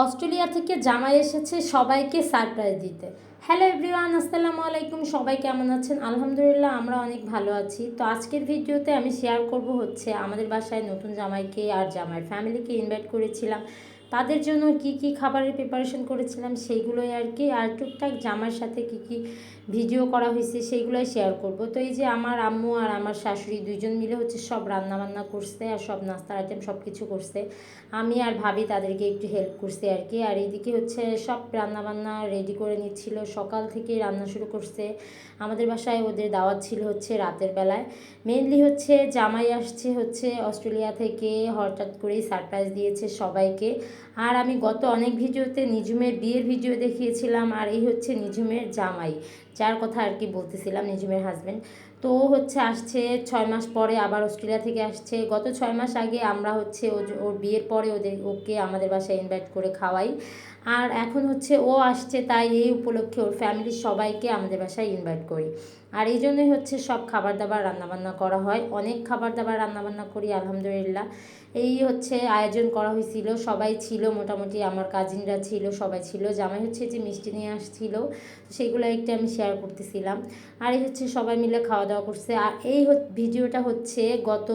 Australia থেকে জামাই এসেছে সবাইকে সারপ্রাইজ দিতে। হ্যালো এভরিওয়ান, আসসালামু আলাইকুম। সবাই কেমন আছেন? আলহামদুলিল্লাহ আমরা অনেক ভালো আছি। তো আজকের ভিডিওতে আমি শেয়ার করব হচ্ছে আমাদের বাসায় নতুন জামাইকে আর জামাইয়ের ফ্যামিলিকে ইনভাইট করেছিলাম, তাদের জন্য কি কি খাবারের প্রিপারেশন করেছিলাম সেইগুলোই আর কি, আর টুকটাক জামাইয়ের সাথে কি কি ভিডিও করা হয়েছে সেইগুলোই শেয়ার করব। তো এই যে আমার আম্মু আর আমার শাশুড়ি দুইজন মিলে হচ্ছে সব রান্নাবান্না করছে আর সব নাস্তার আইটেম সব কিছু করছে। আমি আর ভাবি তাদেরকে একটু হেল্প করছি আর কি। আর এইদিকে হচ্ছে সব রান্নাবান্না রেডি করে নিচ্ছিল, সকাল থেকে রান্না শুরু করছে। আমাদের বাসায় ওদের দাওয়াত ছিল হচ্ছে রাতের বেলায়। মেনলি হচ্ছে জামাই আসছে হচ্ছে অস্ট্রেলিয়া থেকে, হঠাৎ করেই সারপ্রাইজ দিয়েছে সবাইকে। আর আমি গত অনেক ভিডিওতে নিঝুমের বিয়ের ভিডিও দেখিয়েছিলাম, আর এই হচ্ছে নিঝুমের জামাই, যার কথা আর কি বলতেছিলাম, নিঝুমের হাজব্যান্ড। তো ও হচ্ছে আসছে 6 মাস পরে, আবার অস্ট্রেলিয়া থেকে আসছে। গত 6 মাস আগে আমরা হচ্ছে ওর বিয়ের পরে ওকে আমাদের বাসায় ইনভাইট করে খাওয়াই। আর এখন হচ্ছে ও আসছে, তাই এই উপলক্ষে ওর ফ্যামিলির সবাইকে আমাদের বাসায় ইনভাইট করি। আর এই জন্যই হচ্ছে সব খাবার দাবার রান্নাবান্না করা হয়, অনেক খাবার দাবার রান্নাবান্না করি আলহামদুলিল্লাহ। এই হচ্ছে আয়োজন করা হয়েছিল, সবাই ছিল মোটামুটি, আমার কাজিনরা ছিল, সবাই ছিল। জামাই হচ্ছে যে মিষ্টি নিয়ে আসছিল, সেগুলো একটু আমি শেয়ার করতেছিলাম। আর এই হচ্ছে সবাই মিলে খাওয়া দাওয়া করছে। আর এই ভিডিওটা হচ্ছে গত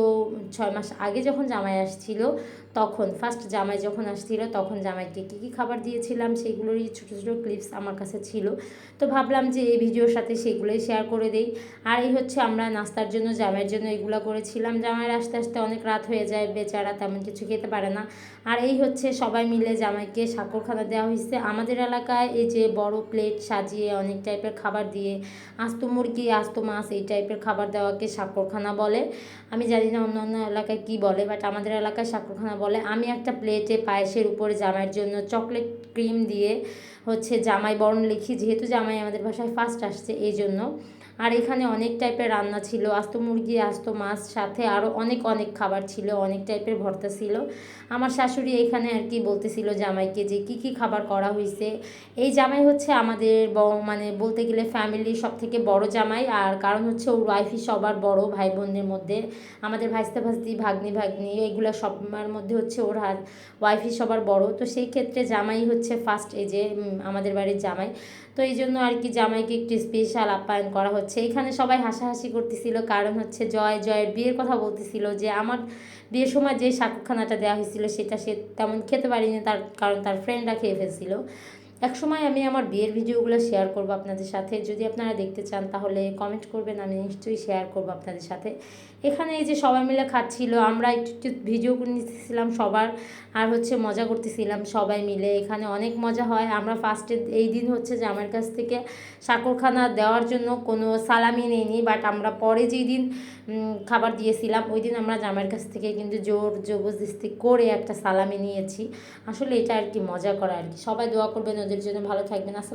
6 মাস আগে যখন জামাই আসছিল, তখন ফার্স্ট জামাই যখন আসছিল তখন জামাইকে কী কী খাবার দিয়েছিলাম সেগুলোরই ছোটো ছোটো ক্লিপস আমার কাছে ছিল। তো ভাবলাম যে এই ভিডিওর সাথে সেগুলোই শেয়ার করে দেই। আর এই হচ্ছে আমরা নাস্তার জন্য জামাইয়ের জন্য এগুলো করেছিলাম। জামাইয়ের আসতে আসতে অনেক রাত হয়ে যায়, বেচারা তেমন কিছু খেতে পারে না। আর এই হচ্ছে সবাই মিলে জামাইকে সাকরখানা দেওয়া হয়েছে। আমাদের এলাকায় এই যে বড় প্লেট সাজিয়ে অনেক টাইপের খাবার দিয়ে, আস্ত মুরগি, আস্ত মাছ, এই টাইপের খাবার দেওয়াকে সাকরখানা বলে। আমি জানি না অন্য অন্য এলাকায় কী বলে, বাট আমাদের এলাকায় সাকরখানা বলে। আমি একটা প্লেটে পায়েসের উপরে জামাইয়ের জন্য চকলেট ক্রিম দিয়ে হচ্ছে জামাই বরণ লিখি, যেহেতু জামাই আমাদের বাসায় ফার্স্ট আসছে এই জন্য। আর এখানে অনেক টাইপের রান্না ছিল, আস্ত মুরগি, আস্ত মাছ, সাথে আরও অনেক অনেক খাবার ছিল, অনেক টাইপের ভর্তা ছিল। আমার শাশুড়ি এখানে আর কি বলতেছিল জামাইকে যে কি কি খাবার করা হয়েছে। এই জামাই হচ্ছে আমাদের মানে বলতে গেলে ফ্যামিলির সব থেকে বড় জামাই। আর কারণ হচ্ছে ওর ওয়াইফই সবার বড় ভাই বোনদের মধ্যে। আমাদের ভাইস্তা ভাস্তি, ভাগ্নি ভাগ্নি, এগুলো সবার মধ্যে হচ্ছে ওর ওয়াইফই সবার বড়। তো সেই ক্ষেত্রে জামাই হচ্ছে ফার্স্ট, এই যে আমাদের বাড়ির জামাই। তো এই জন্য আর কি জামাইকে একটু স্পেশাল আপ্যায়ন করা হচ্ছে। এখানে সবাই হাসাহাসি করতেছিল, কারণ হচ্ছে জয়ের বিয়ের কথা বলতেছিল যে আমার বিয়ের সময় যে শাকখানাটা দেওয়া হয়েছিল সেটা সে তেমন খেতে পারিনি, তার কারণ তার ফ্রেন্ডরা খেয়ে ফেলছিল। এক সময় আমি আমার বিয়ের ভিডিওগুলো শেয়ার করব আপনাদের সাথে, যদি আপনারা দেখতে চান তাহলে কমেন্ট করবেন, আমি নিশ্চয়ই শেয়ার করব আপনাদের সাথে। এখানে এই যে সবাই মিলে খাচ্ছিল, আমরা একটু একটু ভিডিও করে নিতেছিলাম সবার, আর হচ্ছে মজা করতেছিলাম সবাই মিলে। এখানে অনেক মজা হয়। আমরা ফার্স্টে এই দিন হচ্ছে যে আমার কাছ থেকে সাকরখানা দেওয়ার জন্য কোনো সালামি নেইনি, বাট আমরা পরে যেই দিন খাবার দিয়েছিলাম ওই দিন আমরা জামাইয়ের কাছ থেকে কিন্তু জোর জবরদস্তি করে একটা সালামি নিয়েছি। আসলে এটা আর কি মজা করা আর কি। সবাই দোয়া করবেন ওদের জন্য, ভালো থাকবেন। আসলে